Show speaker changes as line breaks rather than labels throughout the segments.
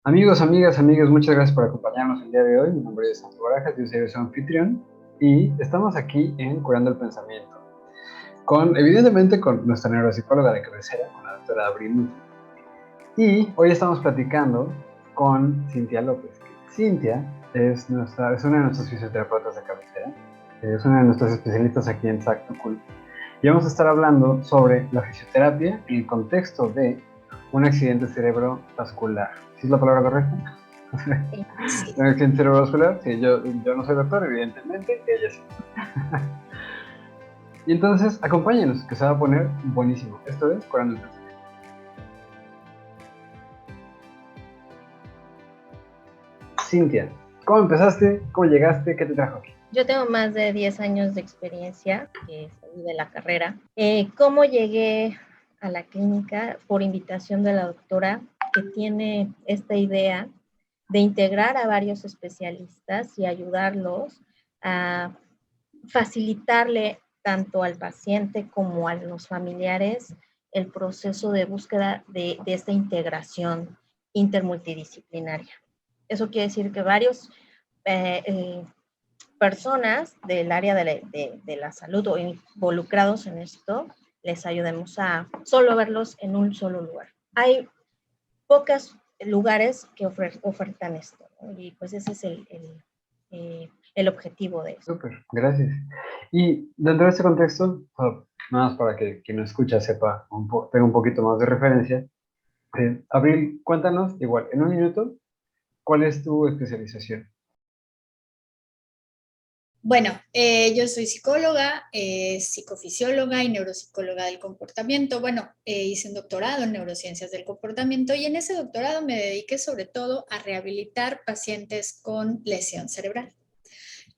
Amigos, amigas, amigos, muchas gracias por acompañarnos el día de hoy. Mi nombre es Santo Barajas, yo soy su anfitrión y estamos aquí en Curando el Pensamiento, evidentemente con nuestra neuropsicóloga de cabecera, con la doctora Abril. Y hoy estamos platicando con Cintia López. Cintia es una de nuestras fisioterapeutas de cabecera, es una de nuestras especialistas aquí en Sacto Cool. Y vamos a estar hablando sobre la fisioterapia en el contexto de un accidente cerebrovascular. ¿Sí es la palabra correcta?
Sí.
¿Un accidente cerebrovascular? Sí, yo no soy doctor, evidentemente, ella sí. Y entonces, acompáñenos, que se va a poner buenísimo. Esto es Curando el Pensamiento. Cintia, ¿cómo empezaste? ¿Cómo llegaste? ¿Qué te trajo aquí?
Yo tengo más de 10 años de experiencia, que salí de la carrera. ¿Cómo llegué a la clínica? Por invitación de la doctora, que tiene esta idea de integrar a varios especialistas y ayudarlos a facilitarle tanto al paciente como a los familiares el proceso de búsqueda de esta integración intermultidisciplinaria. Eso quiere decir que varios personas del área de la salud o involucrados en esto, les ayudemos a solo verlos en un solo lugar. Hay pocos lugares que ofertan esto, ¿no? Y pues ese es el objetivo de esto.
Súper, gracias. Y dentro de este contexto, nada más para que quien nos escucha sepa, tenga un poquito más de referencia, Abril, cuéntanos, igual, en un minuto, ¿cuál es tu especialización?
Bueno, yo soy psicóloga, psicofisióloga y neuropsicóloga del comportamiento. Bueno, hice un doctorado en neurociencias del comportamiento y en ese doctorado me dediqué sobre todo a rehabilitar pacientes con lesión cerebral.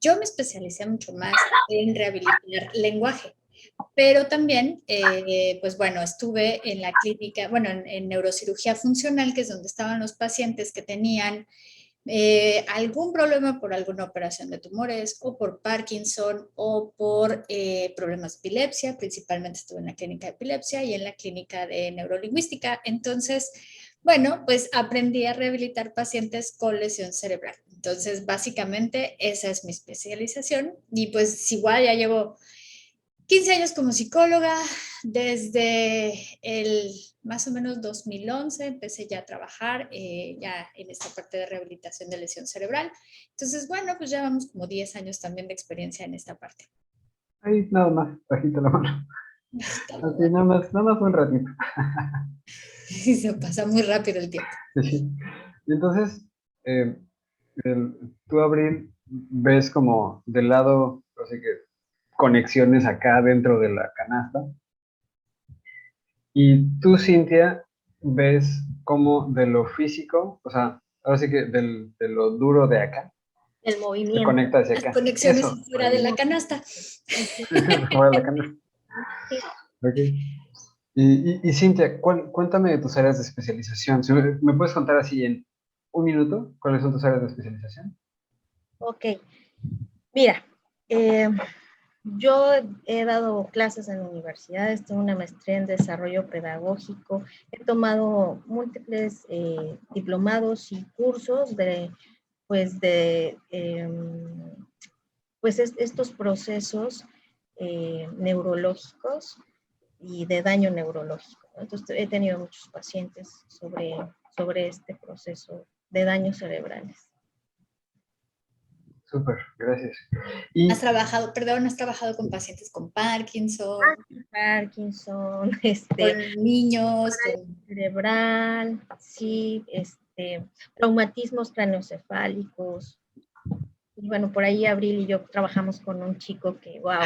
Yo me especialicé mucho más en rehabilitar lenguaje, pero también, pues bueno, estuve en la clínica, bueno, en neurocirugía funcional, que es donde estaban los pacientes que tenían algún problema por alguna operación de tumores o por Parkinson o por problemas de epilepsia. Principalmente estuve en la clínica de epilepsia y en la clínica de neurolingüística. Entonces, bueno, pues aprendí a rehabilitar pacientes con lesión cerebral. Entonces, básicamente esa es mi especialización y pues igual ya llevo 15 años como psicóloga, desde el más o menos 2011 empecé ya a trabajar ya en esta parte de rehabilitación de lesión cerebral. Entonces, bueno, pues ya vamos como 10 años también de experiencia en esta parte.
Ahí, nada más, bajita la mano.
Todo
Así, nada más un ratito.
y se pasa muy rápido el tiempo.
Sí. Y entonces, eh, tú, Abril, ves como del lado, así que conexiones acá dentro de la canasta. Y tú, Cintia, ves como de lo físico, o sea, ahora sí que de lo duro de acá,
El
se
movimiento.
conecta hacia
Las
acá.
conexiones
Eso,
fuera de la
movimiento.
canasta.
Fuera de la canasta.
Sí.
Ok. Y Cintia, cuéntame de tus áreas de especialización. Si me puedes contar así en un minuto, ¿cuáles son tus áreas de especialización?
Ok, mira, eh, yo he dado clases en universidades, tengo una maestría en desarrollo pedagógico, he tomado múltiples diplomados y cursos pues pues estos procesos neurológicos y de daño neurológico, ¿no? Entonces he tenido muchos pacientes sobre este proceso de daños cerebrales.
Súper, gracias.
Has
Y
trabajado, perdón, has trabajado con pacientes con Parkinson,
Parkinson,
con niños, con...
cerebral, sí, traumatismos craneoencefálicos. Y bueno, por ahí Abril y yo trabajamos con un chico que, wow,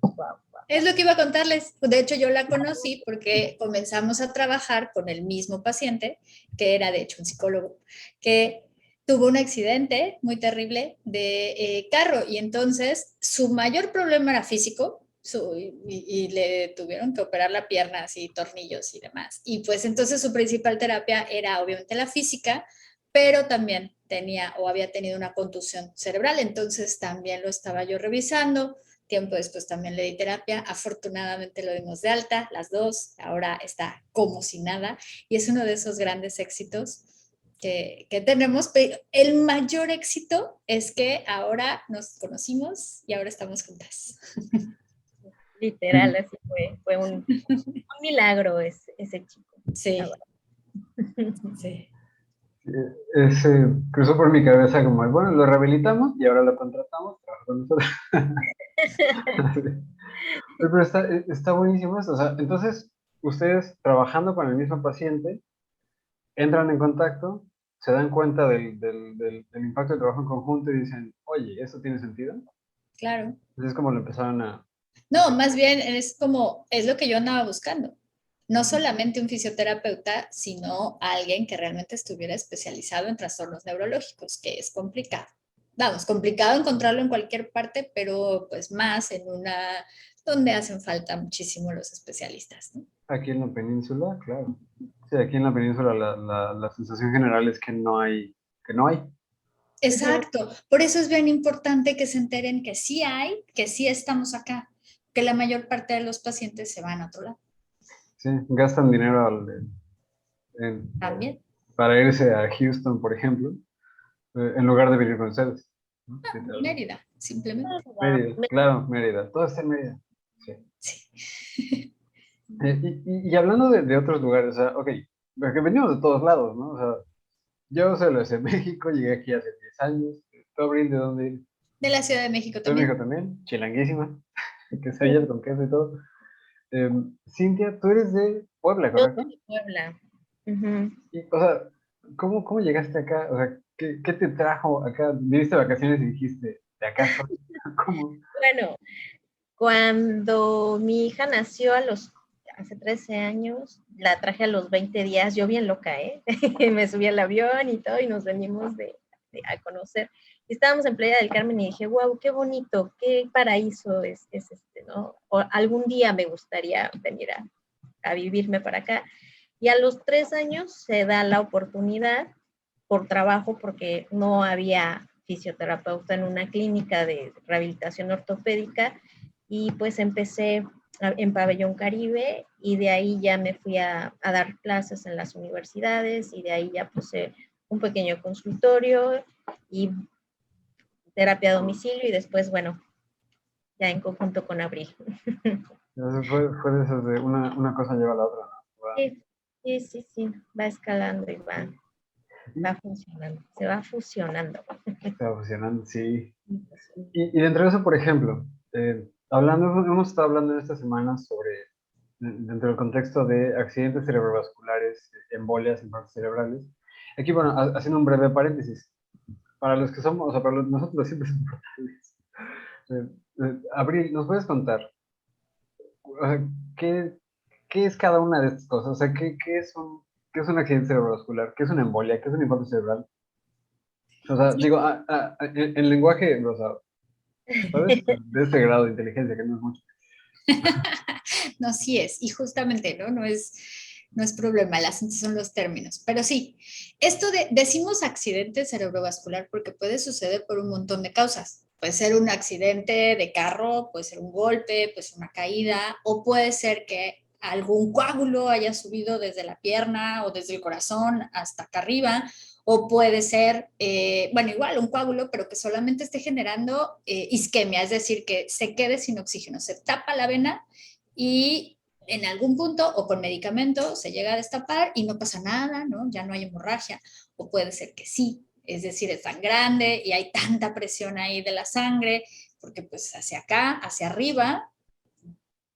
wow.
Es lo que iba a contarles. De hecho, yo la conocí porque comenzamos a trabajar con el mismo paciente, que era de hecho un psicólogo, que tuvo un accidente muy terrible de carro y entonces su mayor problema era físico y le tuvieron que operar la pierna, así, tornillos y demás. Y pues entonces su principal terapia era obviamente la física, pero también tenía o había tenido una contusión cerebral, entonces también lo estaba yo revisando. Tiempo después también le di terapia. Afortunadamente lo dimos de alta, las dos. Ahora está como si nada. Y es uno de esos grandes éxitos que tenemos, pero el mayor éxito es que ahora nos conocimos y ahora estamos juntas.
Literal, así fue un milagro ese chico.
Sí, sí.
Cruzó por mi cabeza como, bueno, lo rehabilitamos y ahora lo contratamos, trabaja con nosotros. Pero está buenísimo esto. O sea, entonces, ustedes trabajando con el mismo paciente, entran en contacto, se dan cuenta del impacto del trabajo en conjunto y dicen, oye, ¿eso tiene sentido?
Claro.
Entonces es como lo empezaron a...
No, más bien es como, es lo que yo andaba buscando. No solamente un fisioterapeuta, sino alguien que realmente estuviera especializado en trastornos neurológicos, que es complicado. Vamos, complicado encontrarlo en cualquier parte, pero pues más en una donde hacen falta muchísimo los especialistas, ¿no?
Aquí en la península, claro. Sí, aquí en la península la sensación general es que no hay, que no hay.
Exacto. Por eso es bien importante que se enteren que sí hay, que sí estamos acá, que la mayor parte de los pacientes se van a otro lado.
Sí, gastan dinero
También.
para irse a Houston, por ejemplo, en lugar de venir con ustedes, ¿no? Literalmente.
Mérida, simplemente.
Mérida, claro, Mérida, todo está en Mérida. Sí.
Sí.
Y hablando de otros lugares, o sea, ok, porque venimos de todos lados, ¿no? O sea, yo soy de México, llegué aquí hace 10 años. ¿Tú, Abril, de dónde eres?
De la Ciudad de México
De
también.
México también, chilanguísima, quesadillas con queso y todo. Cintia, tú eres de Puebla,
Yo soy
¿correcto?
de Puebla. Ujú.
Y, o sea, ¿cómo llegaste acá? O sea, ¿qué te trajo acá? ¿Viviste vacaciones y dijiste, de acá soy? ¿Cómo?
Bueno, cuando mi hija nació hace 13 años, la traje a los 20 días, yo bien loca, ¿eh? Me subí al avión y todo y nos venimos a conocer. Estábamos en Playa del Carmen y dije, wow, qué bonito, qué paraíso es este, ¿no? O algún día me gustaría venir a vivirme para acá. Y a los 3 años se da la oportunidad por trabajo, porque no había fisioterapeuta en una clínica de rehabilitación ortopédica, y pues empecé en Pabellón Caribe y de ahí ya me fui a dar clases en las universidades y de ahí ya puse un pequeño consultorio y terapia a domicilio y después, bueno, ya en conjunto con Abril.
Entonces fue de esas de una cosa lleva a la otra, ¿no? Va.
Sí, sí, sí, sí, va escalando y va funcionando, se va fusionando.
Estaba funcionando, sí. Y dentro de eso, por ejemplo, hemos estado hablando en estas semanas sobre, dentro del contexto de accidentes cerebrovasculares, embolias, infartos cerebrales. Aquí, bueno, haciendo un breve paréntesis, para los que somos, o sea, para nosotros los simples mortales, Abril, ¿nos puedes contar o sea, qué, qué es cada una de estas cosas? O sea, qué es un accidente cerebrovascular? ¿Qué es una embolia? ¿Qué es un infarto cerebral? O sea,
Sí.
digo, en lenguaje, o sea, ¿sabes? De este grado de inteligencia, que no es mucho.
No, sí es. Y justamente, ¿no? No es problema, el asunto son los términos. Pero sí, decimos accidente cerebrovascular porque puede suceder por un montón de causas. Puede ser un accidente de carro, puede ser un golpe, puede ser una caída, o puede ser que algún coágulo haya subido desde la pierna o desde el corazón hasta acá arriba, o puede ser, bueno, igual un coágulo, pero que solamente esté generando isquemia, es decir, que se quede sin oxígeno, se tapa la vena y en algún punto o con medicamento se llega a destapar y no pasa nada, ¿no? Ya no hay hemorragia, o puede ser que sí, es decir, es tan grande y hay tanta presión ahí de la sangre, porque pues hacia acá, hacia arriba,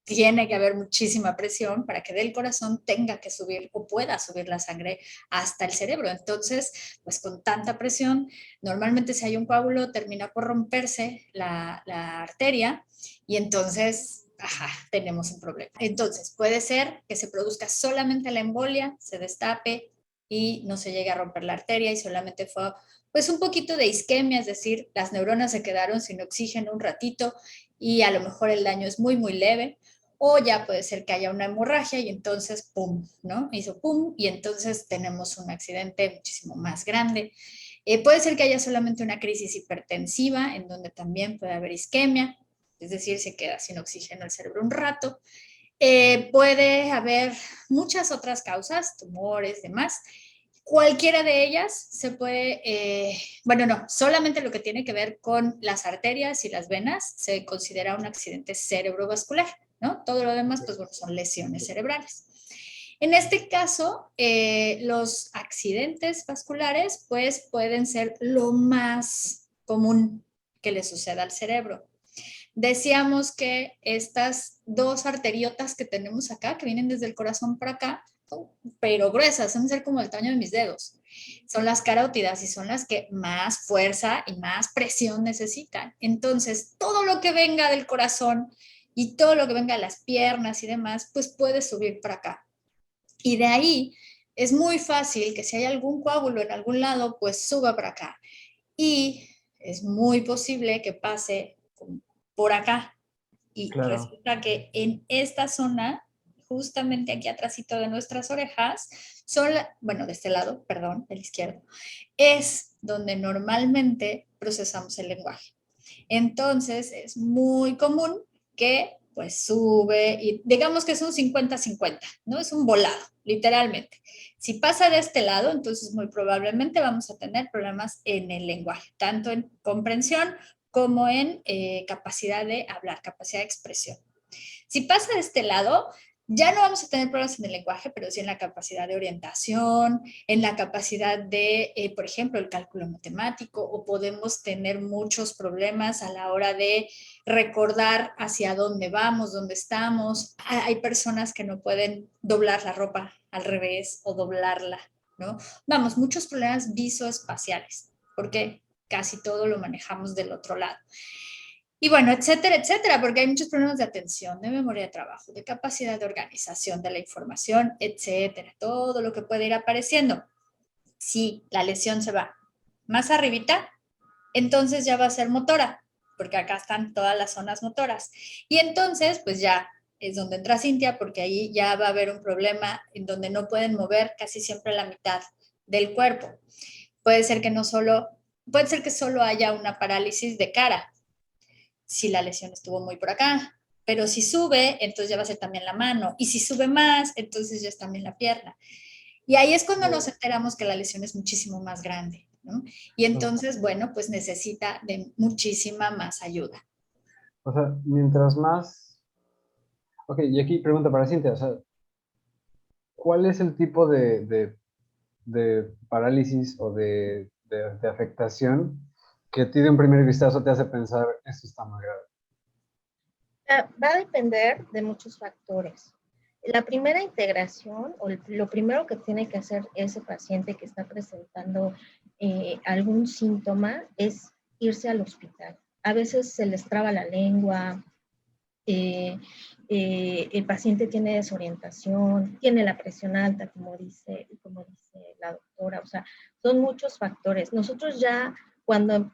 tiene que haber muchísima presión para que del corazón tenga que subir o pueda subir la sangre hasta el cerebro. Entonces, pues con tanta presión, normalmente si hay un coágulo termina por romperse la arteria y entonces ajá, tenemos un problema. Entonces, puede ser que se produzca solamente la embolia, se destape y no se llegue a romper la arteria y solamente fue pues un poquito de isquemia, es decir, las neuronas se quedaron sin oxígeno un ratito y a lo mejor el daño es muy, muy leve, o ya puede ser que haya una hemorragia y entonces, pum, ¿no? Hizo pum y entonces tenemos un accidente muchísimo más grande. Puede ser que haya solamente una crisis hipertensiva en donde también puede haber isquemia, es decir, se queda sin oxígeno el cerebro un rato. Puede haber muchas otras causas, tumores, demás. Cualquiera de ellas se puede, bueno, no, solamente lo que tiene que ver con las arterias y las venas se considera un accidente cerebrovascular, ¿no? Todo lo demás, pues bueno, son lesiones cerebrales. En este caso, los accidentes vasculares, pues pueden ser lo más común que le suceda al cerebro. Decíamos que estas dos arteriotas que tenemos acá, que vienen desde el corazón para acá, pero gruesas, deben ser como el tamaño de mis dedos. Son las carótidas y son las que más fuerza y más presión necesitan. Entonces, todo lo que venga del corazón y todo lo que venga de las piernas y demás, pues puede subir para acá. Y de ahí es muy fácil que si hay algún coágulo en algún lado, pues suba para acá. Y es muy posible que pase por acá. Y
Claro.
resulta que en esta zona, justamente aquí atrásito de nuestras orejas, son, bueno, de este lado, perdón, del izquierdo, es donde normalmente procesamos el lenguaje. Entonces, es muy común que pues sube y digamos que es un 50-50, ¿no? Es un volado, literalmente. Si pasa de este lado, entonces muy probablemente vamos a tener problemas en el lenguaje, tanto en comprensión como en capacidad de hablar, capacidad de expresión. Si pasa de este lado, ya no vamos a tener problemas en el lenguaje, pero sí en la capacidad de orientación, en la capacidad de, por ejemplo, el cálculo matemático, o podemos tener muchos problemas a la hora de recordar hacia dónde vamos, dónde estamos. Hay personas que no pueden doblar la ropa al revés o doblarla, ¿no? Vamos, muchos problemas visoespaciales, porque casi todo lo manejamos del otro lado. Y bueno, etcétera, etcétera, porque hay muchos problemas de atención, de memoria de trabajo, de capacidad de organización de la información, etcétera. Todo lo que puede ir apareciendo. Si la lesión se va más arribita, entonces ya va a ser motora, porque acá están todas las zonas motoras. Y entonces, pues ya es donde entra Cintia, porque ahí ya va a haber un problema en donde no pueden mover casi siempre la mitad del cuerpo. Puede ser que no solo, puede ser que solo haya una parálisis de cara, si la lesión estuvo muy por acá, pero si sube, entonces ya va a ser también la mano, y si sube más, entonces ya es también la pierna. Y ahí es cuando nos enteramos que la lesión es muchísimo más grande, ¿no? Y entonces, bueno, pues necesita de muchísima más ayuda.
O sea, mientras más... Ok, y aquí pregunta para Cintia, o sea, ¿cuál es el tipo de parálisis o de afectación que a ti de un primer vistazo te hace pensar, esto está muy grave?
Va a depender de muchos factores. La primera integración o lo primero que tiene que hacer ese paciente que está presentando algún síntoma es irse al hospital. A veces se les traba la lengua, el paciente tiene desorientación, tiene la presión alta, como dice la doctora. O sea, son muchos factores. Nosotros ya cuando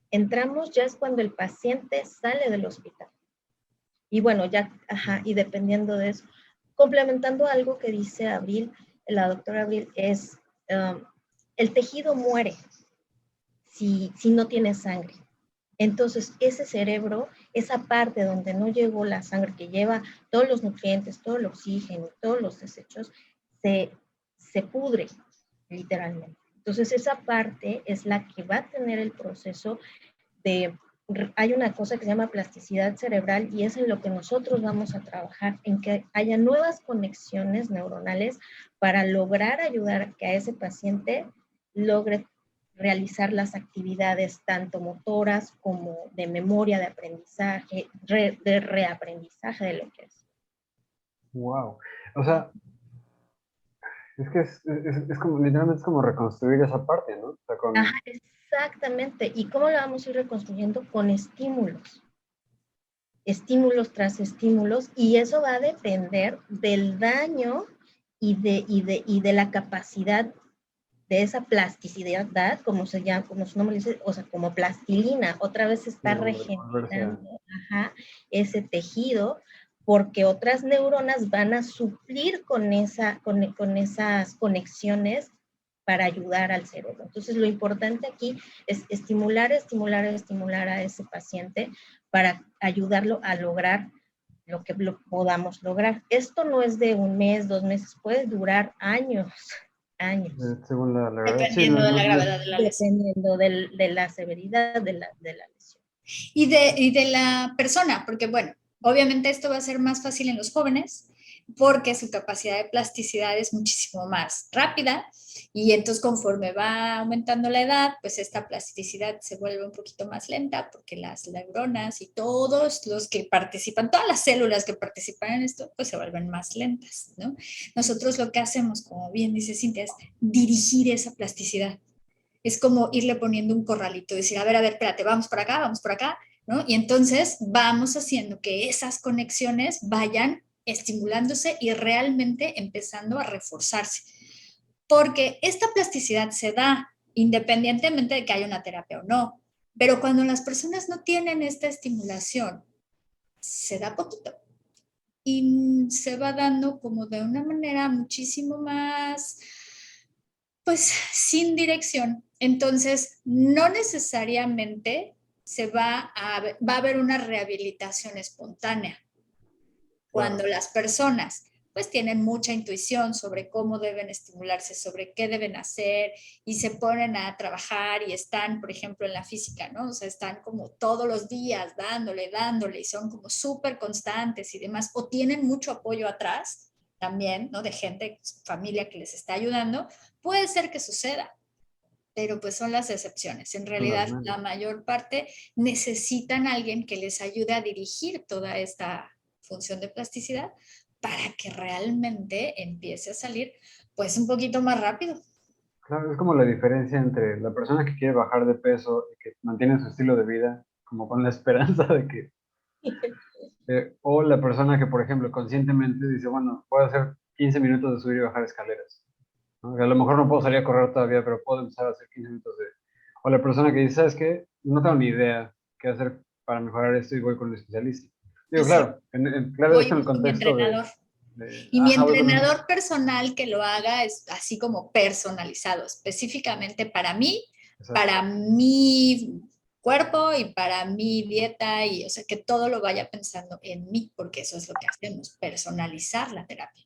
entramos, ya es cuando el paciente sale del hospital. Y bueno, ya, ajá, y dependiendo de eso, complementando algo que dice Abril, la doctora Abril, es el tejido muere si no tiene sangre. Entonces, ese cerebro, esa parte donde no llegó la sangre, que lleva todos los nutrientes, todo el oxígeno, todos los desechos, se pudre, literalmente. Entonces, esa parte es la que va a tener el proceso de... Hay una cosa que se llama plasticidad cerebral y es en lo que nosotros vamos a trabajar, en que haya nuevas conexiones neuronales para lograr ayudar a que a ese paciente logre realizar las actividades tanto motoras como de memoria, de aprendizaje, de reaprendizaje de lo que es.
Wow. O sea, es que es como, literalmente es como reconstruir esa parte, ¿no? O sea, con...
Ajá, exactamente. ¿Y cómo lo vamos a ir reconstruyendo? Con estímulos. Estímulos tras estímulos, y eso va a depender del daño y de la capacidad de esa plasticidad, como se llama, como su nombre dice, o sea, como plastilina, otra vez se está regenerando, ajá, ese tejido, porque otras neuronas van a suplir con esas conexiones para ayudar al cerebro. Entonces, lo importante aquí es estimular a ese paciente para ayudarlo a lograr lo que podamos lograr. Esto no es de un mes, 2 meses, puede durar años. años,
Según la gravedad. Sí,
Dependiendo de la gravedad de la lesión.
dependiendo de la severidad de la lesión.
Y de la persona, porque bueno, obviamente esto va a ser más fácil en los jóvenes porque su capacidad de plasticidad es muchísimo más rápida y entonces conforme va aumentando la edad, pues esta plasticidad se vuelve un poquito más lenta porque las neuronas y todos los que participan, todas las células que participan en esto, pues se vuelven más lentas, ¿no? Nosotros lo que hacemos, como bien dice Cintia, es dirigir esa plasticidad. Es como irle poniendo un corralito, decir, a ver, espérate, vamos por acá, ¿no? Y entonces vamos haciendo que esas conexiones vayan estimulándose y realmente empezando a reforzarse. Porque esta plasticidad se da independientemente de que haya una terapia o no. Pero cuando las personas no tienen esta estimulación, se da poquito. Y se va dando como de una manera muchísimo más, pues, sin dirección. Entonces, no necesariamente va a haber una rehabilitación espontánea. Cuando
claro.
las personas pues tienen mucha intuición sobre cómo deben estimularse, sobre qué deben hacer y se ponen a trabajar y están, por ejemplo, en la física, ¿no? O sea, están como todos los días dándole y son como súper constantes y demás, o tienen mucho apoyo atrás también, ¿no? De gente, familia que les está ayudando, puede ser que suceda, pero pues son las excepciones. En
Son las
realidad, la
menos.
mayor parte necesitan a alguien que les ayude a dirigir toda esta función de plasticidad para que realmente empiece a salir pues un poquito más rápido.
Claro, es como la diferencia entre la persona que quiere bajar de peso y que mantiene su estilo de vida, como con la esperanza de que, o la persona que, por ejemplo, conscientemente dice, bueno, puedo hacer 15 minutos de subir y bajar escaleras, ¿no? Que a lo mejor no puedo salir a correr todavía, pero puedo empezar a hacer 15 minutos de... O la persona que dice, ¿sabes qué? No tengo ni idea qué hacer para mejorar esto y voy con un especialista. Digo,
Exacto.
claro, claro,
Voy
esto en el
con mi
contexto
entrenador. Y mi
ajá, voy con un...
entrenador personal que lo haga es así como personalizado, específicamente
Exacto.
para mi cuerpo y para mi dieta, y o sea, que todo lo vaya pensando en mí, porque eso es lo que hacemos, personalizar la terapia.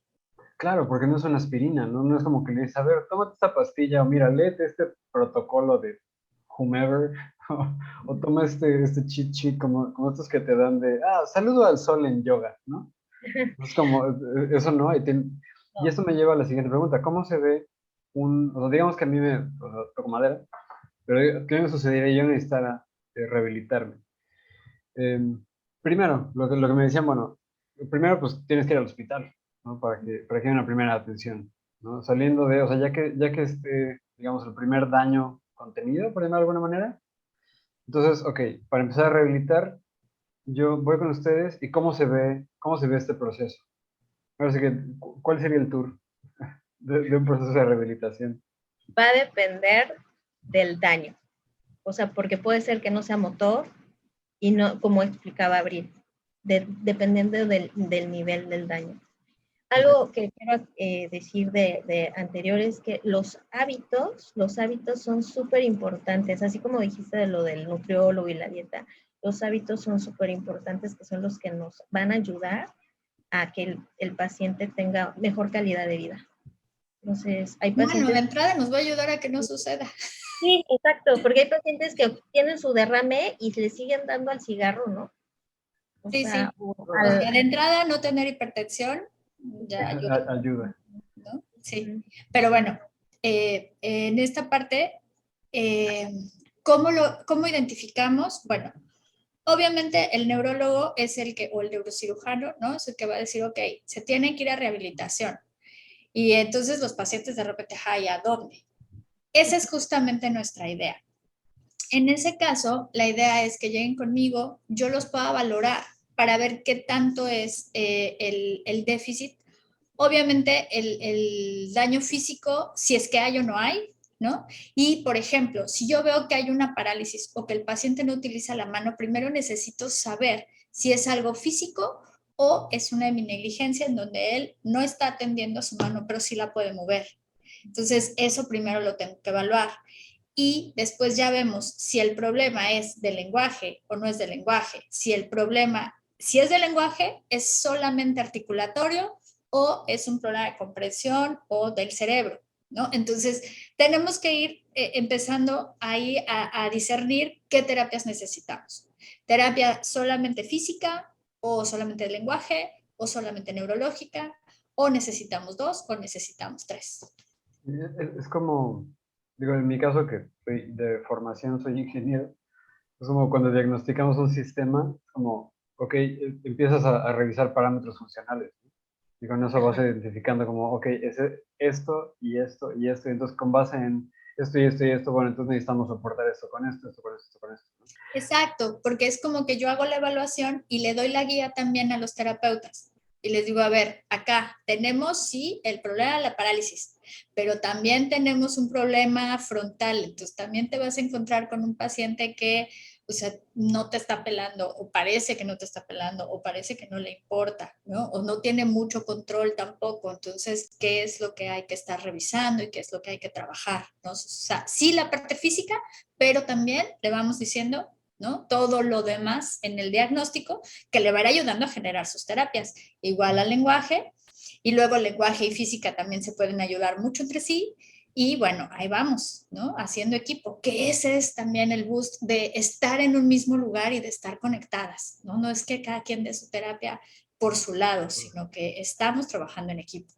Claro, porque no es una aspirina, ¿no? No es como que le dices, a ver, tómate esta pastilla, o mira, léete este protocolo de whomever, o toma este cheat sheet, como estos que te dan de, saludo al sol en yoga, ¿no? Es como, eso no, y
No.
esto me lleva a la siguiente pregunta, ¿cómo se ve o sea, digamos que a mí me, o sea, toco madera, pero ¿qué me sucedería yo necesitara rehabilitarme? Eh, Primero, lo que me decían, bueno, primero pues tienes que ir al hospital, ¿no? Para que haya una primera atención, ¿no? Saliendo de, o sea, ya que esté, digamos, el primer daño contenido, por llamarlo de alguna manera, entonces, ok, para empezar a rehabilitar, yo voy con ustedes y cómo se ve este proceso. Ahora sí que, ¿cuál sería el tour de un proceso de rehabilitación?
Va a depender del daño. O sea, porque puede ser que no sea motor y no, como explicaba Abril, dependiendo del nivel del daño.
Ok,
Algo que quiero decir de anterior es que los hábitos son súper importantes, así como dijiste de lo del nutriólogo y la dieta, los hábitos son súper importantes, que son los que nos van a ayudar a que el paciente tenga mejor calidad de vida. Entonces, hay
Bueno, de
pacientes...
entrada nos va a ayudar a que no suceda.
Sí, exacto, porque hay pacientes que tienen su derrame y le siguen dando al cigarro, ¿no? O
Sí,
sea,
sí.
o
O sea, de entrada no tener hipertensión ya ayuda,
ayuda.
¿no? Sí.
Ujú.
Pero bueno, en esta parte, eh, ¿cómo identificamos? Bueno, obviamente el neurólogo es el que, o el neurocirujano, ¿no? Es el que va a decir, ok, se tiene que ir a rehabilitación. Y entonces los pacientes de repente, ay, ¿a dónde? Esa es justamente nuestra idea. En ese caso, la idea es que lleguen conmigo, yo los pueda valorar para ver qué tanto es el déficit. Obviamente, el daño físico, si es que hay o no hay, ¿no? Y, por ejemplo, si yo veo que hay una parálisis o que el paciente no utiliza la mano, primero necesito saber si es algo físico o es una negligencia en donde él no está atendiendo a su mano, pero sí la puede mover. Entonces, eso primero lo tengo que evaluar. Y después ya vemos si el problema es del lenguaje o no es del lenguaje. Si el problema, si es del lenguaje, es solamente articulatorio o es un problema de comprensión o del cerebro. ¿no? Entonces, tenemos que ir empezando ahí a discernir qué terapias necesitamos. ¿Terapia solamente física o solamente de lenguaje o solamente neurológica? ¿O necesitamos dos o necesitamos tres?
Es como, digo, en mi caso que soy de formación, soy ingeniero, es como cuando diagnosticamos un sistema, es como, ok, empiezas a revisar parámetros funcionales, ¿no? Y con eso vas identificando como, ok, es esto y esto y esto, y entonces con base en esto y esto y esto, bueno, entonces necesitamos soportar esto con esto, esto con esto, esto con esto, ¿no?
Exacto, porque es como que yo hago la evaluación y le doy la guía también a los terapeutas. Y les digo, a ver, acá tenemos, sí, el problema de la parálisis, pero también tenemos un problema frontal. Entonces, también te vas a encontrar con un paciente que, o sea, no te está pelando, o parece que no te está pelando, o parece que no le importa, ¿no? O no tiene mucho control tampoco. Entonces, ¿qué es lo que hay que estar revisando y qué es lo que hay que trabajar, ¿no? O sea, sí la parte física, pero también le vamos diciendo, ¿no? Todo lo demás en el diagnóstico que le va a ir ayudando a generar sus terapias. Igual al lenguaje, y luego el lenguaje y física también se pueden ayudar mucho entre sí. Y bueno, ahí vamos, ¿no? Haciendo equipo, que ese es también el boost de estar en un mismo lugar y de estar conectadas, ¿no? No es que cada quien dé su terapia por su lado, sino que estamos trabajando en equipo.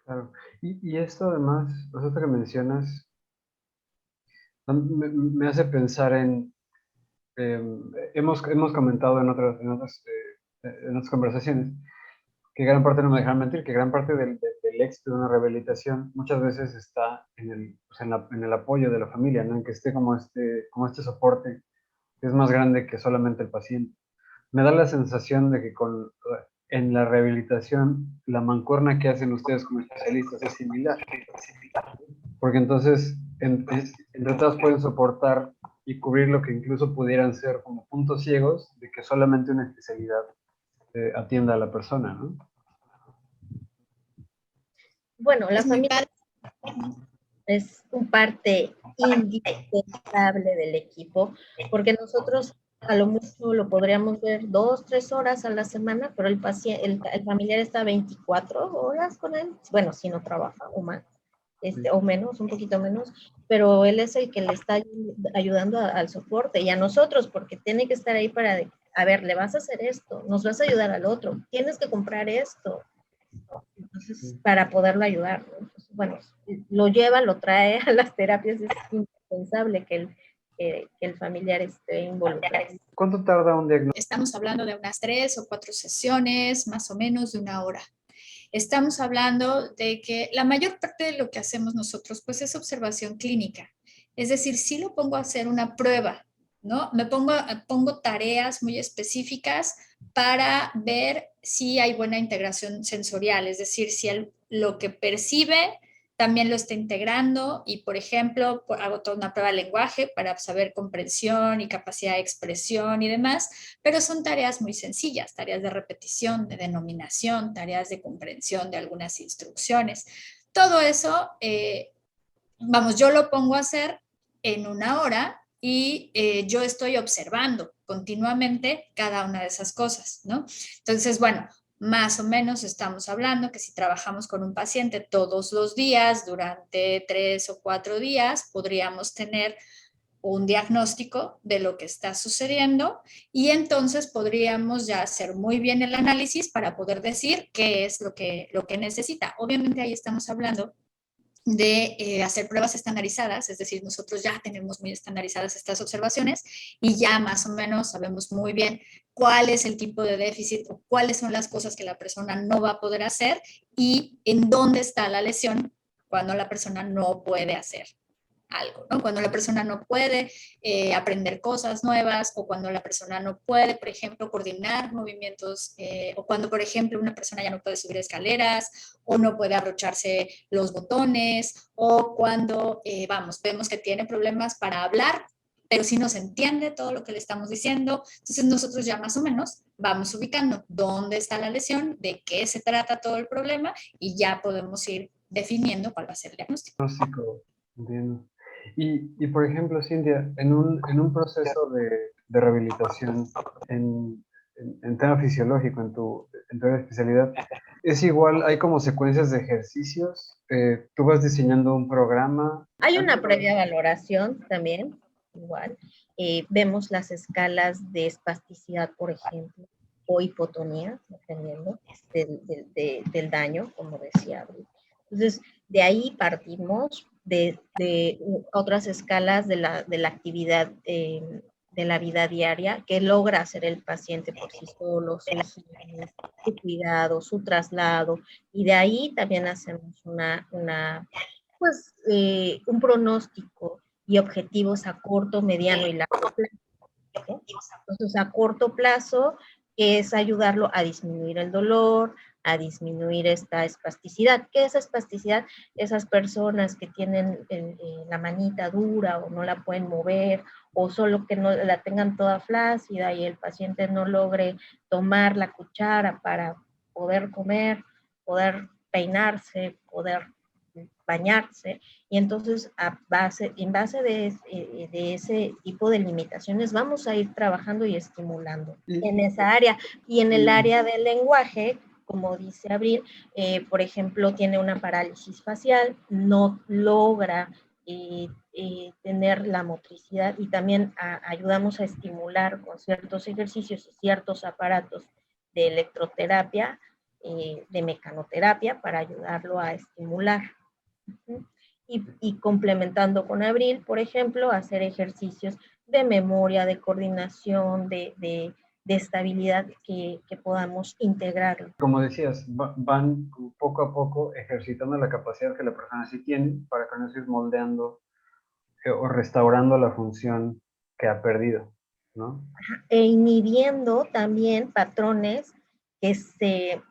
Claro. Y esto además, pues esto que mencionas, me hace pensar en, hemos comentado en otras conversaciones, que gran parte, no me dejan mentir, que gran parte del éxito de una rehabilitación muchas veces está en el, pues en el apoyo de la familia, ¿no? En que esté como este soporte que es más grande que solamente el paciente. Me da la sensación de que en la rehabilitación la mancuerna que hacen ustedes como especialistas es similar, porque entonces entre todas pueden soportar y cubrir lo que incluso pudieran ser como puntos ciegos de que solamente una especialidad atienda a la persona, ¿no?
Bueno, la
Es muy
familia
padre.
es un parte indispensable del equipo, porque nosotros a lo mucho lo podríamos ver 2, 3 horas a la semana, pero el paciente, el familiar está 24 horas con él, bueno, si no trabaja o más, o menos, un poquito menos, pero él es el que le está ayudando al soporte y a nosotros, porque tiene que estar ahí para, a ver, le vas a hacer esto, nos vas a ayudar al otro, tienes que comprar esto, entonces, para poderlo ayudar, ¿no? Entonces, bueno, lo lleva, lo trae a las terapias, es indispensable que el familiar esté involucrado.
¿Cuánto tarda un diagnóstico?
Estamos hablando de unas 3 o 4 sesiones, más o menos de una hora. Estamos hablando de que la mayor parte de lo que hacemos nosotros, pues es observación clínica. Es decir, si lo pongo a hacer una prueba, ¿no? Pongo tareas muy específicas para ver si hay buena integración sensorial, es decir, si lo que percibe también lo está integrando y, por ejemplo, hago toda una prueba de lenguaje para saber comprensión y capacidad de expresión y demás, pero son tareas muy sencillas, tareas de repetición, de denominación, tareas de comprensión de algunas instrucciones. Todo eso, vamos, yo lo pongo a hacer en una hora y yo estoy observando continuamente cada una de esas cosas, ¿no? Entonces, bueno, más o menos estamos hablando que si trabajamos con un paciente todos los días durante 3 o 4 días, podríamos tener un diagnóstico de lo que está sucediendo y entonces podríamos ya hacer muy bien el análisis para poder decir qué es lo que necesita. Obviamente ahí estamos hablando de hacer pruebas estandarizadas, es decir, nosotros ya tenemos muy estandarizadas estas observaciones y ya más o menos sabemos muy bien cuál es el tipo de déficit o cuáles son las cosas que la persona no va a poder hacer y en dónde está la lesión cuando la persona no puede hacer algo, ¿no? Cuando la persona no puede aprender cosas nuevas o cuando la persona no puede, por ejemplo, coordinar movimientos o cuando, por ejemplo, una persona ya no puede subir escaleras o no puede abrocharse los botones o cuando, vamos, vemos que tiene problemas para hablar, pero si no se entiende todo lo que le estamos diciendo, entonces nosotros ya más o menos vamos ubicando dónde está la lesión, de qué se trata todo el problema y ya podemos ir definiendo cuál va a ser el diagnóstico.
Entiendo. Por ejemplo, Cintia, en un proceso de rehabilitación en tema fisiológico, en tu especialidad, Es igual, hay como secuencias de ejercicios. Tú vas diseñando un programa.
Hay una previa valoración también, igual. Vemos las escalas de espasticidad, por ejemplo, o hipotonía, dependiendo del daño, como decía Abril. Entonces, de ahí partimos de otras escalas de la actividad de la vida diaria que logra hacer el paciente por sí solo, su higiene, su cuidado, su traslado, y de ahí también hacemos pues, un pronóstico y objetivos a corto, mediano y largo plazo. Entonces, a corto plazo es ayudarlo a disminuir el dolor, a disminuir esta espasticidad. ¿Qué es espasticidad? Esas personas que tienen la manita dura o no la pueden mover, o solo que no la tengan toda flácida y el paciente no logre tomar la cuchara para poder comer, poder peinarse, poder bañarse, y entonces en base de ese tipo de limitaciones vamos a ir trabajando y estimulando en esa área. Y en el área del lenguaje, como dice Abril, por ejemplo, tiene una parálisis facial, no logra tener la motricidad, y también ayudamos a estimular con ciertos ejercicios y ciertos aparatos de electroterapia, de mecanoterapia, para ayudarlo a estimular. Y complementando con Abril, por ejemplo, hacer ejercicios de memoria, de coordinación, de estabilidad que podamos integrarlo.
Como decías, van poco a poco ejercitando la capacidad que la persona sí tiene para con eso ir moldeando o restaurando la función que ha perdido, ¿no?
E inhibiendo también patrones que,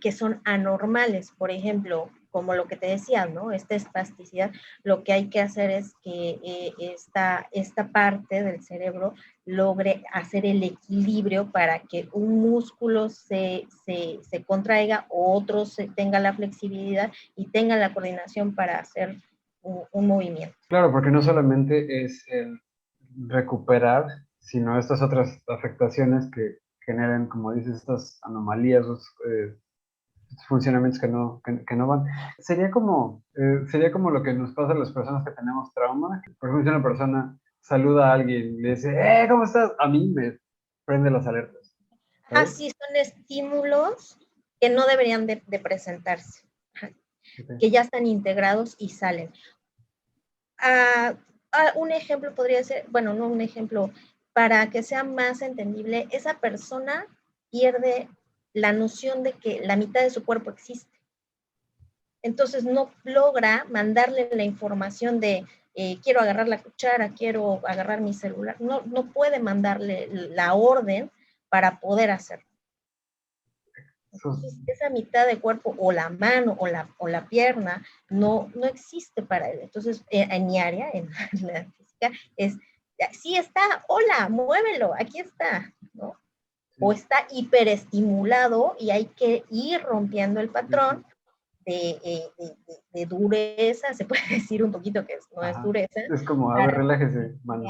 que son anormales, por ejemplo, como lo que te decía, ¿no? Esta espasticidad, lo que hay que hacer es que esta parte del cerebro logre hacer el equilibrio para que un músculo se contraiga, o otro tenga la flexibilidad y tenga la coordinación para hacer un movimiento.
Claro, porque no solamente es el recuperar, sino estas otras afectaciones que generan, como dices, estas anomalías, funcionamientos que no van. Sería como lo que nos pasa a las personas que tenemos trauma. Por ejemplo, si una persona saluda a alguien y le dice, ¿cómo estás? A mí me prende las alertas. ¿Sabes?
Así son estímulos que no deberían de presentarse,
Okay.
que ya están integrados y salen. Un ejemplo podría ser, bueno, no un ejemplo, para que sea más entendible, esa persona pierde la noción de que la mitad de su cuerpo existe. Entonces no logra mandarle la información de quiero agarrar la cuchara, quiero agarrar mi celular. No puede mandarle la orden para poder hacerlo. Entonces, esa mitad de cuerpo, o la mano, o la pierna, no existe para él. Entonces, en mi área, en la física, sí está, hola, muévelo, aquí está, ¿no? O está hiperestimulado y hay que ir rompiendo el patrón de dureza, se puede decir un poquito que no es dureza.
Es como, a ver, relájese, mano.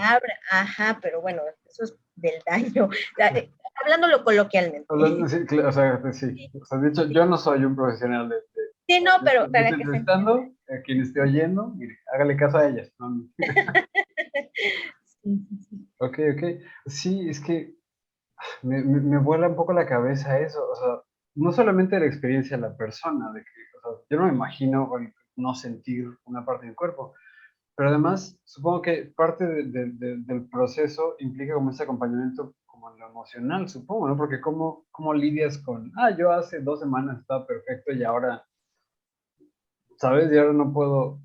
Pero bueno, eso es del daño. Hablándolo coloquialmente.
Sí, o sea, sí. O sea, de hecho, yo no soy un profesional
sí, no, pero para que se
entrevistando, a quien esté oyendo, mire, hágale caso a ellas. ¿No?
sí.
Ok. Sí, es que me vuela un poco la cabeza eso. O sea, no solamente la experiencia de la persona, de que, o sea, yo no me imagino no sentir una parte del cuerpo, pero además supongo que parte del proceso implica como ese acompañamiento como en lo emocional, supongo, ¿no? Porque cómo lidias con, yo hace 2 semanas estaba perfecto y ahora, ¿sabes? Y ahora no puedo,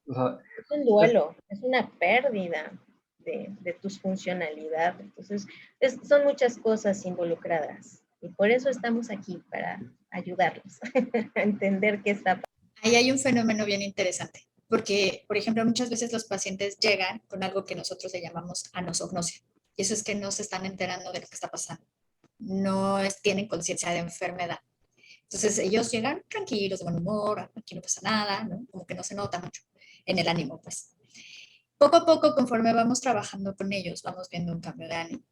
o sea,
es un duelo, es una pérdida de tus funcionalidades. Entonces, son muchas cosas involucradas. Y por eso estamos aquí, para ayudarlos a entender qué está pasando.
Ahí hay un fenómeno bien interesante, porque, por ejemplo, muchas veces los pacientes llegan con algo que nosotros le llamamos anosognosia, y eso es que no se están enterando de lo que está pasando, tienen conciencia de enfermedad. Entonces ellos llegan tranquilos, de buen humor, aquí no pasa nada, ¿no? Como que no se nota mucho en el ánimo, pues. Poco a poco, conforme vamos trabajando con ellos, vamos viendo un cambio de ánimo.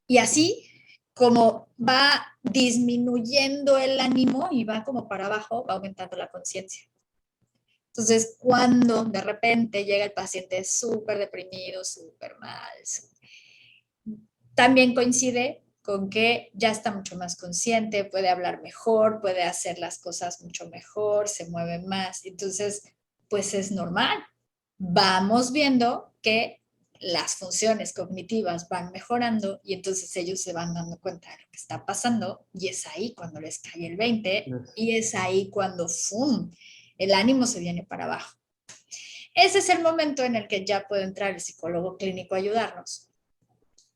Y así, como va disminuyendo el ánimo y va como para abajo, va aumentando la conciencia. Entonces, cuando de repente llega el paciente súper deprimido, súper mal, también coincide con que ya está mucho más consciente, puede hablar mejor, puede hacer las cosas mucho mejor, se mueve más. Entonces, pues es normal. Vamos viendo que las funciones cognitivas van mejorando y entonces ellos se van dando cuenta de lo que está pasando y es ahí cuando les cae el 20 y es ahí cuando ¡fum! El ánimo se viene para abajo. Ese es el momento en el que ya puede entrar el psicólogo clínico a ayudarnos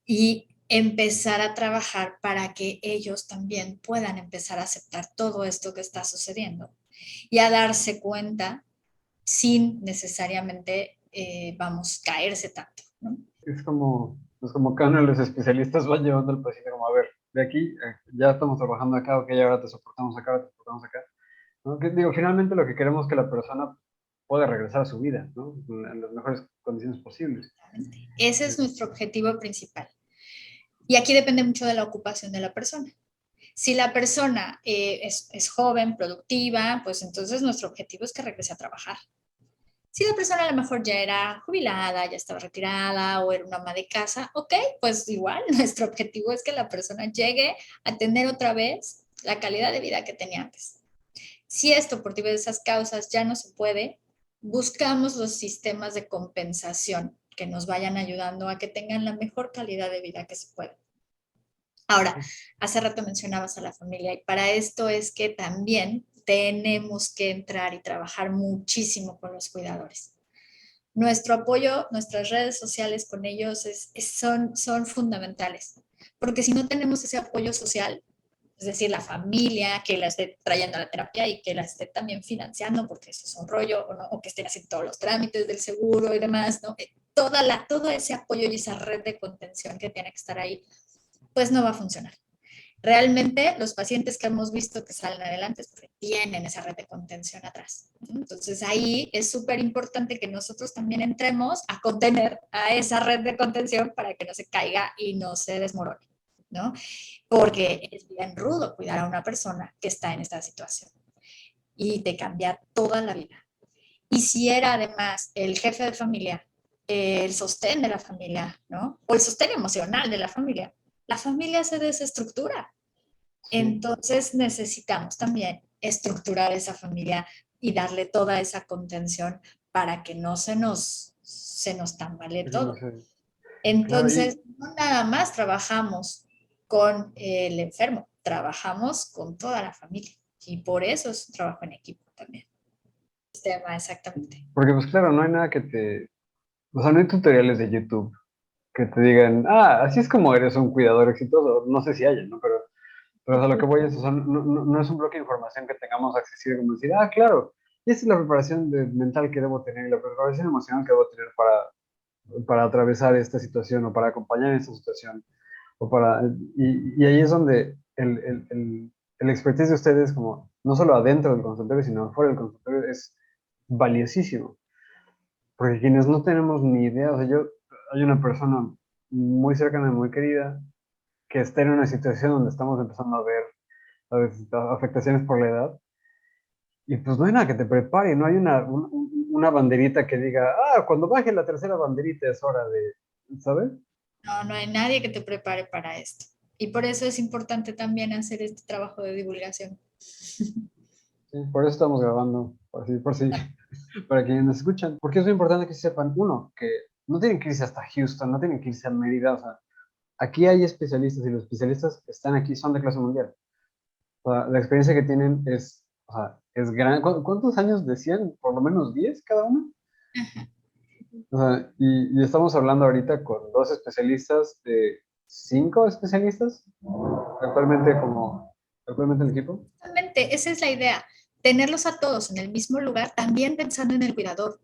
y empezar a trabajar para que ellos también puedan empezar a aceptar todo esto que está sucediendo y a darse cuenta sin necesariamente, vamos, caerse tanto, ¿no?
Es como que uno de los especialistas va llevando al paciente como, a ver, de aquí, ya estamos trabajando acá, ok, ahora te soportamos acá, ahora te soportamos acá. ¿No? Que, digo, finalmente lo que queremos es que la persona pueda regresar a su vida, ¿no? En las mejores condiciones posibles.
Ese es nuestro objetivo principal. Y aquí depende mucho de la ocupación de la persona. Si la persona es joven, productiva, pues entonces nuestro objetivo es que regrese a trabajar. Si la persona a lo mejor ya era jubilada, ya estaba retirada o era una ama de casa, ok, pues igual nuestro objetivo es que la persona llegue a tener otra vez la calidad de vida que tenía antes. Si esto por diversas causas ya no se puede, buscamos los sistemas de compensación que nos vayan ayudando a que tengan la mejor calidad de vida que se pueda. Ahora, hace rato mencionabas a la familia y para esto es que también tenemos que entrar y trabajar muchísimo con los cuidadores. Nuestro apoyo, nuestras redes sociales con ellos son fundamentales, porque si no tenemos ese apoyo social, es decir, la familia que la esté trayendo a la terapia y que la esté también financiando, porque eso es un rollo, ¿no? O que estén haciendo todos los trámites del seguro y demás, ¿no? Todo ese apoyo y esa red de contención que tiene que estar ahí, pues no va a funcionar. Realmente los pacientes que hemos visto que salen adelante es porque tienen esa red de contención atrás. Entonces ahí es súper importante que nosotros también entremos a contener a esa red de contención para que no se caiga y no se desmorone, ¿no? Porque es bien rudo cuidar a una persona que está en esta situación y te cambia toda la vida. Y si era además el jefe de familia, el sostén de la familia, ¿no? O el sostén emocional de la familia se desestructura.
Sí.
Entonces necesitamos también estructurar esa familia y darle toda esa contención para que no se nos tambalee
No
todo.
sé. Claro,
Entonces, no nada más trabajamos con el enfermo, trabajamos con toda la familia y por eso es un trabajo en equipo también. Sistema, exactamente.
porque pues claro, no hay nada que te, o sea, no hay tutoriales de YouTube que te digan, así es como eres un cuidador exitoso. No sé si haya, ¿no? Pero a lo que voy es, o sea, no es un bloque de información que tengamos accesible como decir, claro, y esta es la preparación mental que debo tener y la preparación emocional que debo tener para atravesar esta situación o para acompañar en esta situación. Y ahí es donde el expertise de ustedes, como no solo adentro del consultorio, sino fuera del consultorio, es valiosísimo. Porque quienes no tenemos ni idea, o sea, hay una persona muy cercana y muy querida que está en una situación donde estamos empezando a ver afectaciones por la edad, y pues no hay nada que te prepare, no hay una banderita que diga, cuando baje la tercera banderita es hora de, ¿sabes?
No, no hay nadie que te prepare para esto. Y por eso es importante también hacer este trabajo de divulgación.
Sí, por eso estamos grabando, por si, para quienes nos escuchan, porque es muy importante que sepan, uno, que no tienen que irse hasta Houston, no tienen que irse a Mérida, o sea, aquí hay especialistas y los especialistas que están aquí son de clase mundial. O sea, la experiencia que tienen es, o sea, es gran. ¿Cuántos años decían? ¿Por lo menos 10 cada uno? O sea, y estamos hablando ahorita con dos especialistas de 5 especialistas actualmente en el equipo.
Realmente, esa es la idea, tenerlos a todos en el mismo lugar, también pensando en el cuidador,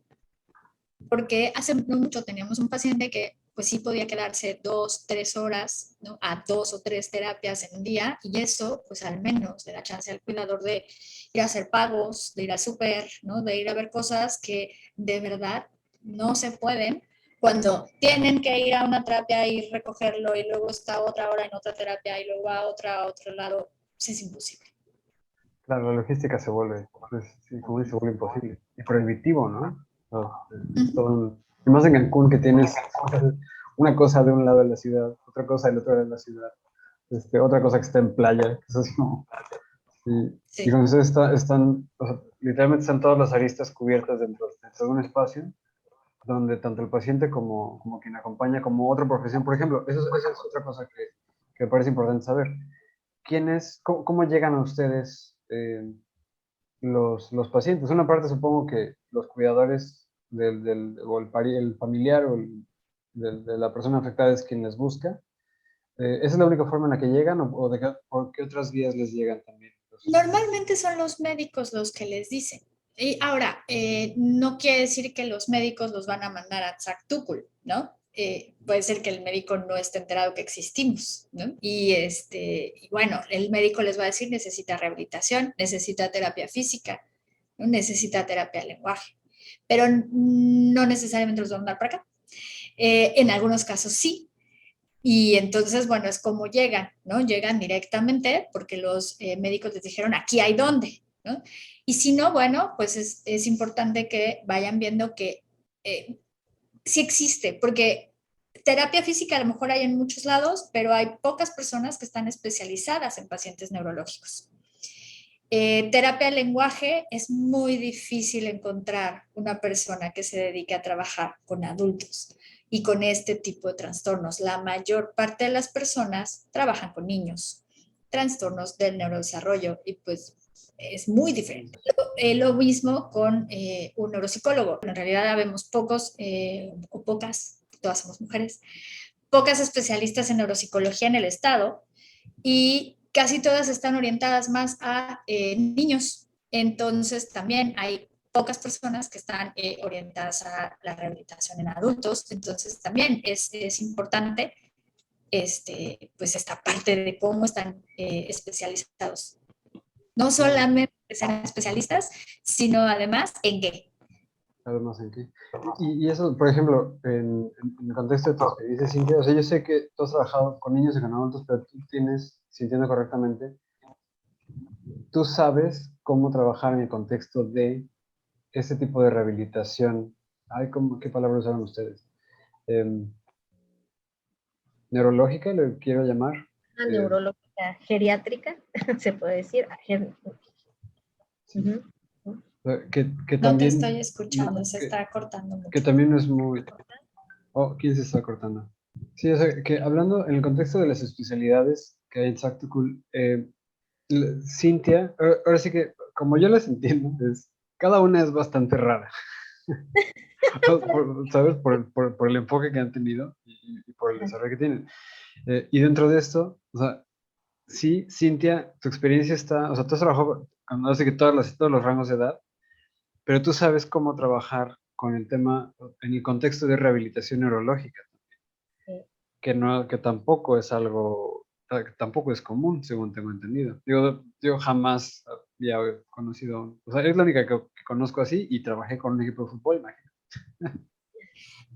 porque hace no mucho teníamos un paciente que pues sí podía quedarse 2, 3 horas, ¿no? A 2 o 3 terapias en un día y eso pues al menos le da chance al cuidador de ir a hacer pagos, de ir al súper, ¿no? De ir a ver cosas que de verdad no se pueden Cuando tienen que ir a una terapia y recogerlo y luego está otra hora en otra terapia y luego a otro lado, pues es imposible.
Claro, la logística se vuelve, pues, sí, como dice, se vuelve imposible. Y prohibitivo, ¿no? Es todo y más en Cancún, que tienes una cosa de un lado de la ciudad, otra cosa del otro lado de la ciudad, otra cosa que está en playa, que es así como... Y
Sí.
con eso están, o sea, literalmente están todas las aristas cubiertas dentro de un espacio donde tanto el paciente como quien acompaña, como otra profesión, por ejemplo, eso es otra cosa que me parece importante saber. ¿Cómo llegan a ustedes los pacientes? Una parte supongo que los cuidadores o el familiar o de la persona afectada es quien les busca. ¿Esa es la única forma en la que llegan o por qué otras vías les llegan también?
Normalmente son los médicos los que les dicen. Y ahora, no quiere decir que los médicos los van a mandar a Tzactukul, ¿no? Puede ser que el médico no esté enterado que existimos, ¿no? Y bueno, el médico les va a decir necesita rehabilitación, necesita terapia física, ¿no? Necesita terapia de lenguaje, pero no necesariamente los van a mandar para acá. En algunos casos sí, y entonces, bueno, es como llegan, ¿no? Llegan directamente porque los médicos les dijeron, aquí hay dónde, ¿no? Y si no, bueno, pues es importante que vayan viendo que sí existe, porque terapia física a lo mejor hay en muchos lados, pero hay pocas personas que están especializadas en pacientes neurológicos. Terapia de lenguaje es muy difícil encontrar una persona que se dedique a trabajar con adultos y con este tipo de trastornos. La mayor parte de las personas trabajan con niños, trastornos del neurodesarrollo y pues es muy diferente. Lo mismo con un neuropsicólogo. En realidad vemos pocos o pocas, todas somos mujeres, pocas especialistas en neuropsicología en el estado y casi todas están orientadas más a niños. Entonces también hay pocas personas que están orientadas a la rehabilitación en adultos. Entonces también es importante pues esta parte de cómo están especializados. No solamente sean especialistas, sino además en qué.
Además, ¿en qué? Y eso, por ejemplo, en el contexto de tu experiencia, Cintia, o sea, yo sé que tú has trabajado con niños y con adultos, pero tú tienes, si entiendo correctamente, tú sabes cómo trabajar en el contexto de ese tipo de rehabilitación. Ay, ¿qué palabra usaron ustedes? Em, Neurológica, le quiero llamar.
Una neurológica geriátrica, se puede decir.
Sí.
Uh-huh.
Que
No te
también,
estoy escuchando, se está cortando
que
mucho.
también no es muy... Oh, ¿quién se está cortando? Sí, o sea, que hablando en el contexto de las especialidades que hay en Sactukul, Cintia, ahora sí que, como yo las entiendo, cada una es bastante rara, ¿sabes? Por el enfoque que han tenido y por el desarrollo que tienen. Y dentro de esto, o sea, sí, Cintia, tu experiencia está, o sea, tú has trabajado con, así que todos los rangos de edad, pero tú sabes cómo trabajar con el tema en el contexto de rehabilitación neurológica, que tampoco es algo, que tampoco es común, según tengo entendido. Yo jamás había conocido, o sea, es la única que conozco así y trabajé con un equipo de fútbol, imagínate.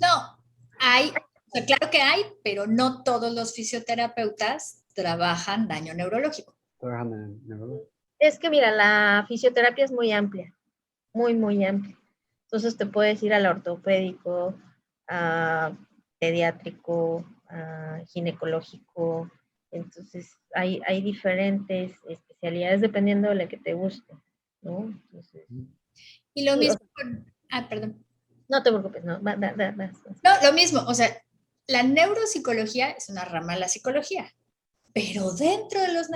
No, hay, o sea, claro que hay, pero no todos los fisioterapeutas trabajan daño neurológico.
Trabajando en neurología.
Es que mira, la fisioterapia es muy amplia, muy, muy amplia. Entonces te puedes ir al ortopédico, a pediátrico, a ginecológico. Entonces hay diferentes especialidades dependiendo de la que te guste, ¿no? Entonces,
Y lo
sí,
mismo con, perdón.
no te preocupes, no,
No, lo mismo, o sea, la neuropsicología es una rama de la psicología, pero dentro de los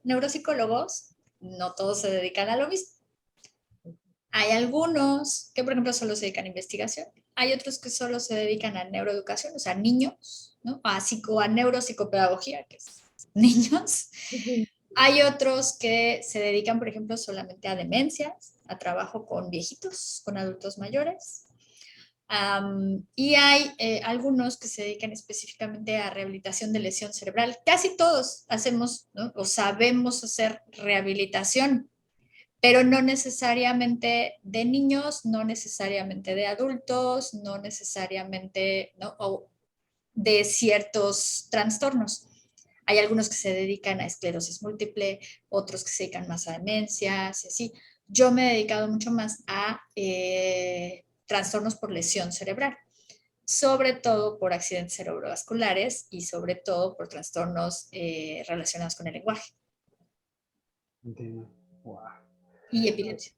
neuropsicólogos no todos se dedican a lo mismo. Hay algunos que, por ejemplo, solo se dedican a investigación. Hay otros que solo se dedican a neuroeducación, o sea, niños, ¿no? A neuropsicopedagogía, que es niños. Hay otros que se dedican, por ejemplo, solamente a demencias, a trabajo con viejitos, con adultos mayores. Y hay algunos que se dedican específicamente a rehabilitación de lesión cerebral. Casi todos hacemos, ¿no? O sabemos hacer rehabilitación, pero no necesariamente de niños, no necesariamente de adultos, no necesariamente, ¿no? O de ciertos trastornos. Hay algunos que se dedican a esclerosis múltiple, otros que se dedican más a demencias y así. Yo me he dedicado mucho más a trastornos por lesión cerebral, sobre todo por accidentes cerebrovasculares y sobre todo por trastornos relacionados con el lenguaje.
Entiendo. Wow.
Y epilepsia.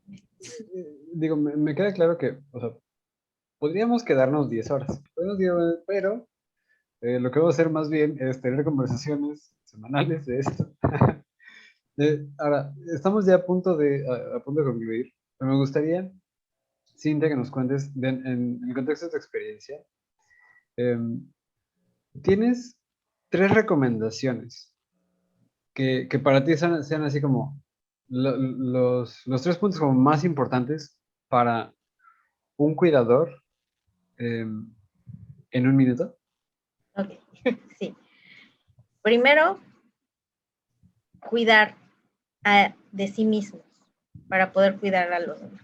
Digo, me queda claro que, o sea, podríamos quedarnos 10 horas, pero lo que vamos a hacer más bien es tener conversaciones semanales de esto. Ahora, estamos ya a punto de concluir, pero me gustaría, Cintia, que nos cuentes, en el contexto de tu experiencia, tienes 3 recomendaciones que para ti sean así como los 3 puntos como más importantes para un cuidador en un minuto.
Ok, sí. Primero, cuidar de sí mismos para poder cuidar a los demás.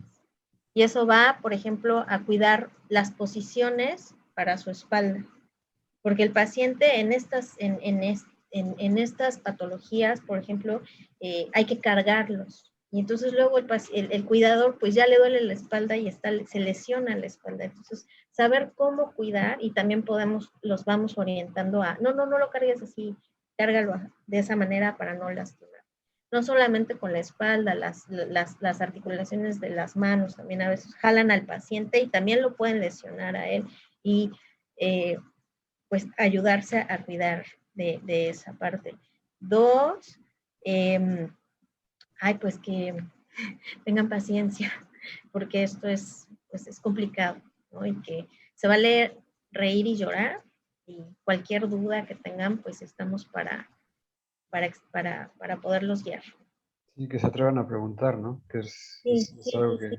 Y eso va, por ejemplo, a cuidar las posiciones para su espalda. Porque el paciente en estas patologías, por ejemplo, hay que cargarlos. Y entonces luego el cuidador pues ya le duele la espalda y se lesiona la espalda. Entonces, saber cómo cuidar y también los vamos orientando a, no lo cargues así, cárgalo de esa manera para no lastimar. No solamente con la espalda, las articulaciones de las manos también a veces jalan al paciente y también lo pueden lesionar a él. Y pues ayudarse a cuidar de esa parte. 2, pues que tengan paciencia, porque esto pues es complicado, ¿no? Y que se vale reír y llorar, y cualquier duda que tengan, pues estamos para poderlos guiar.
Sí, que se atrevan a preguntar, ¿no? Que
Sí,
es algo
sí.
que...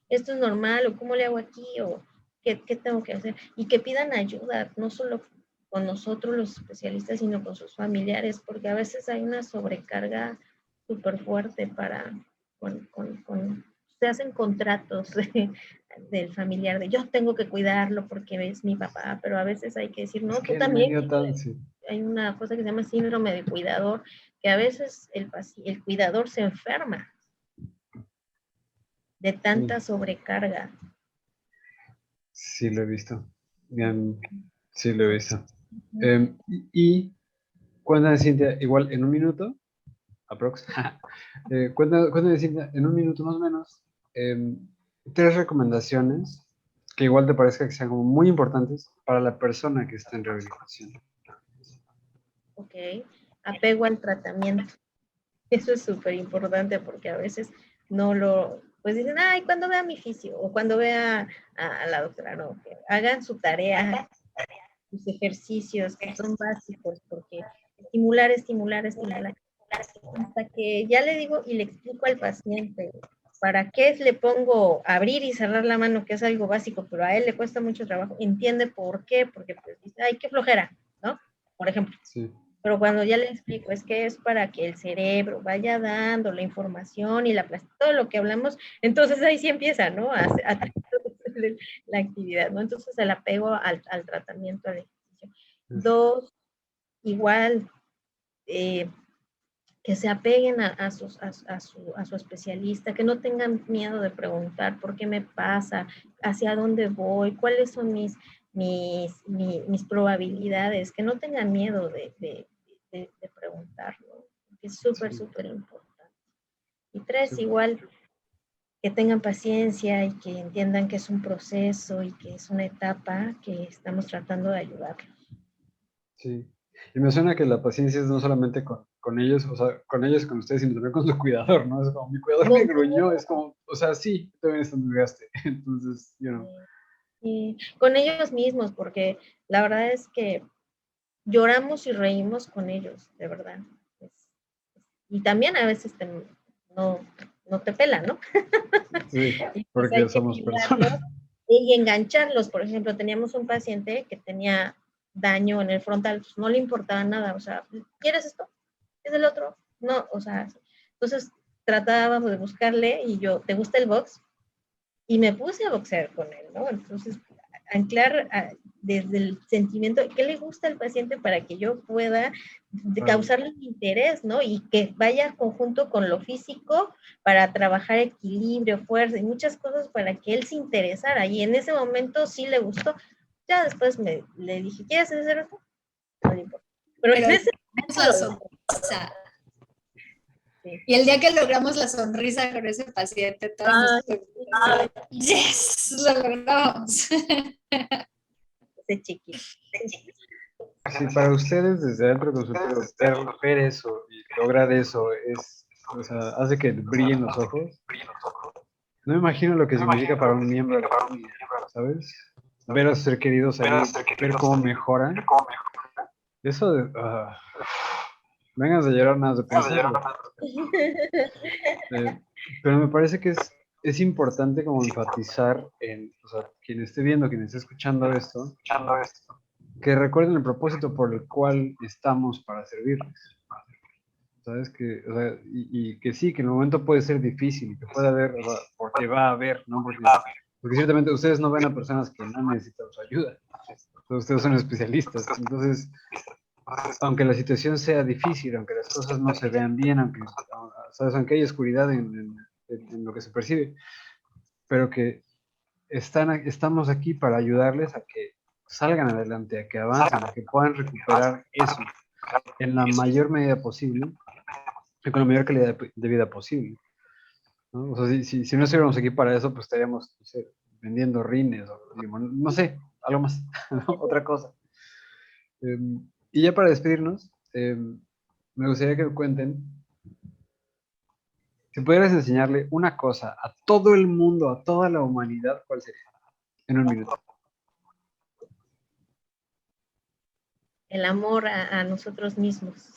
Esto es normal, o cómo le hago aquí, o qué tengo que hacer. Y que pidan ayuda, no solo con nosotros los especialistas, sino con sus familiares, porque a veces hay una sobrecarga súper fuerte se hacen contratos del familiar, de yo tengo que cuidarlo porque es mi papá, pero a veces hay que decir, no,
Es
tú
que él me
también.
dio tan... Sí.
Hay una cosa que se llama síndrome de cuidador, que a veces el cuidador se enferma de tanta sobrecarga.
Sí, lo he visto. Bien, sí, lo he visto.
Uh-huh.
Y cuéntame, Cintia, igual en un minuto, aprox, cuéntame, Cintia, en un minuto más o menos, 3 recomendaciones que igual te parezca que sean como muy importantes para la persona que está en rehabilitación.
Ok, apego al tratamiento. Eso es súper importante porque a veces pues dicen, ay, cuando vea a mi fisio o cuando vea a la doctora, no, que hagan su tarea, sus ejercicios que son básicos, porque estimular, hasta que ya le digo y le explico al paciente para qué le pongo abrir y cerrar la mano, que es algo básico, pero a él le cuesta mucho trabajo, entiende por qué, porque pues dice, ay, qué flojera, ¿no? Por ejemplo.
Sí.
Pero cuando ya le explico, es que es para que el cerebro vaya dando la información y todo lo que hablamos, entonces ahí sí empieza, ¿no? A la actividad, ¿no? Entonces el apego al tratamiento, al ejercicio. 2, igual, que se apeguen a su especialista, que no tengan miedo de preguntar por qué me pasa, hacia dónde voy, cuáles son mis probabilidades, que no tengan miedo de preguntar, ¿no? Es súper, súper importante. Y 3,
Sí.
igual, que tengan paciencia y que entiendan que es un proceso y que es una etapa que estamos tratando de ayudarlos.
Sí. Y me suena que la paciencia es no solamente con ellos, o sea, con ellos, con ustedes, sino también con su cuidador, ¿no? Es como, mi cuidador me gruñó, es como, o sea, sí, también está en desgaste. Entonces,
Y con ellos mismos, porque la verdad es que lloramos y reímos con ellos, de verdad. Y también a veces no te pelan, ¿no?
Sí,
Y pues
porque
hay que
somos
cuidarlos
personas.
y engancharlos. Por ejemplo, teníamos un paciente que tenía daño en el frontal, pues no le importaba nada, o sea, ¿quieres esto? ¿Es el otro? No, o sea, entonces tratábamos de buscarle y yo, ¿te gusta el box? Y me puse a boxear con él, ¿no? Entonces, anclar desde el sentimiento, ¿qué le gusta al paciente para que yo pueda causarle un interés, ¿no? Y que vaya conjunto con lo físico para trabajar equilibrio, fuerza y muchas cosas para que él se interesara. Y en ese momento sí le gustó. Ya después le dije, ¿quieres hacer esto? No le importa. Pero en ese
la sonrisa. Sí. Y el día que logramos la sonrisa con ese paciente, todos ¡yes! ¡Lo logramos!
Ese chiquito.
Sí, para ustedes desde dentro del consultorio ver eso y lograr eso o sea, hace que brillen los ojos. No me imagino lo que significa para un miembro de la familia, ¿sabes? Ver a sus ser queridos ahí, ver cómo mejoran. Eso de... vengas de llorar nada de pensarlo. Pero me parece que es importante como enfatizar en, o sea, quien esté viendo, quien esté escuchando esto, que recuerden el propósito por el cual estamos para servirles. ¿Sabes? Que, o sea, y que sí, que en el momento puede ser difícil, que puede haber, o sea, porque va a haber, ¿no? Porque ciertamente ustedes no ven a personas que no necesitan su ayuda. Ustedes son especialistas. Entonces, aunque la situación sea difícil, aunque las cosas no se vean bien, ¿sabes? Aunque hay oscuridad en lo que se percibe, pero que estamos aquí para ayudarles a que salgan adelante, a que avancen, a que puedan recuperar eso en la mayor medida posible y con la mayor calidad de vida posible, ¿no? O sea, si no estuviéramos aquí para eso, pues estaríamos, no sé, vendiendo rines o no sé, algo más, ¿no? Otra cosa. Y ya para despedirnos, me gustaría que me cuenten, si pudieras enseñarle una cosa a todo el mundo, a toda la humanidad, ¿cuál sería? En un minuto.
El amor a nosotros mismos.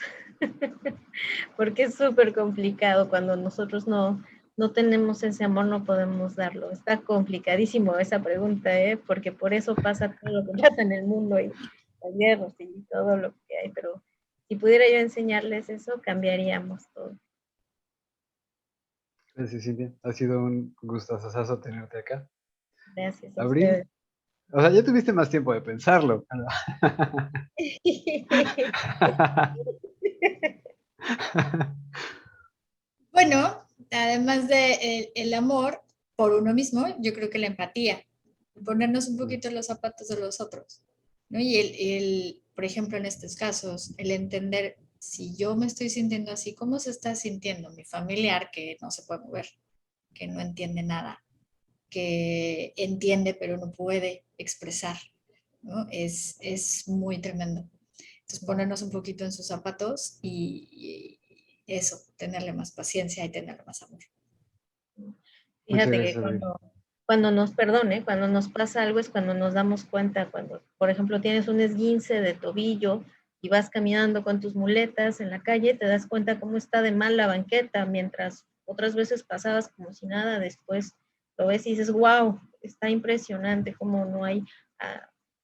Porque es súper complicado cuando nosotros no tenemos ese amor, no podemos darlo. Está complicadísimo esa pregunta, porque por eso pasa todo lo que pasa en el mundo y las guerras y todo lo que hay, pero si pudiera yo enseñarles eso, cambiaríamos todo.
Gracias, Cintia. Ha sido un gustazazo tenerte acá.
Gracias a
Abril.
ustedes.
O sea, ya tuviste más tiempo de pensarlo.
Bueno, además de el amor por uno mismo, yo creo que la empatía, ponernos un poquito en los zapatos de los otros, ¿no? Y por ejemplo, en estos casos, el entender si yo me estoy sintiendo así, ¿cómo se está sintiendo mi familiar que no se puede mover, que no entiende nada, que entiende pero no puede expresar, ¿no? Es muy tremendo. Entonces, ponernos un poquito en sus zapatos y eso, tenerle más paciencia y tenerle más amor.
Fíjate que cuando nos pasa algo es cuando nos damos cuenta, cuando, por ejemplo, tienes un esguince de tobillo y vas caminando con tus muletas en la calle, te das cuenta cómo está de mal la banqueta, mientras otras veces pasabas como si nada, después lo ves y dices, wow, está impresionante cómo no hay,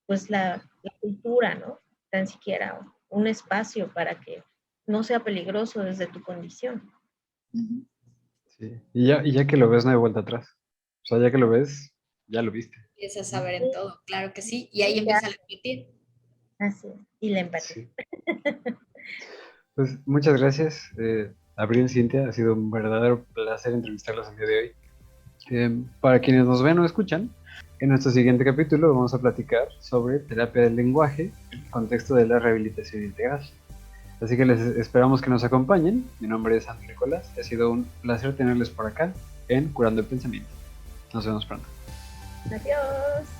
pues la cultura, ¿no? Tan siquiera un espacio para que no sea peligroso desde tu condición.
Sí. Y ya que lo ves, no hay vuelta atrás. O sea, ya que lo ves, ya lo viste.
Empiezas a ver en todo, claro que sí. Y ahí empieza a repetir.
Así es. Y la empatía.
Sí. Pues muchas gracias, Abril, Cintia. Ha sido un verdadero placer entrevistarlos el día de hoy. Para quienes nos ven o escuchan, en nuestro siguiente capítulo vamos a platicar sobre terapia del lenguaje en el contexto de la rehabilitación integral. Así que les esperamos que nos acompañen. Mi nombre es Andrés Nicolás. Ha sido un placer tenerles por acá en Curando el Pensamiento. Nos vemos pronto.
Adiós.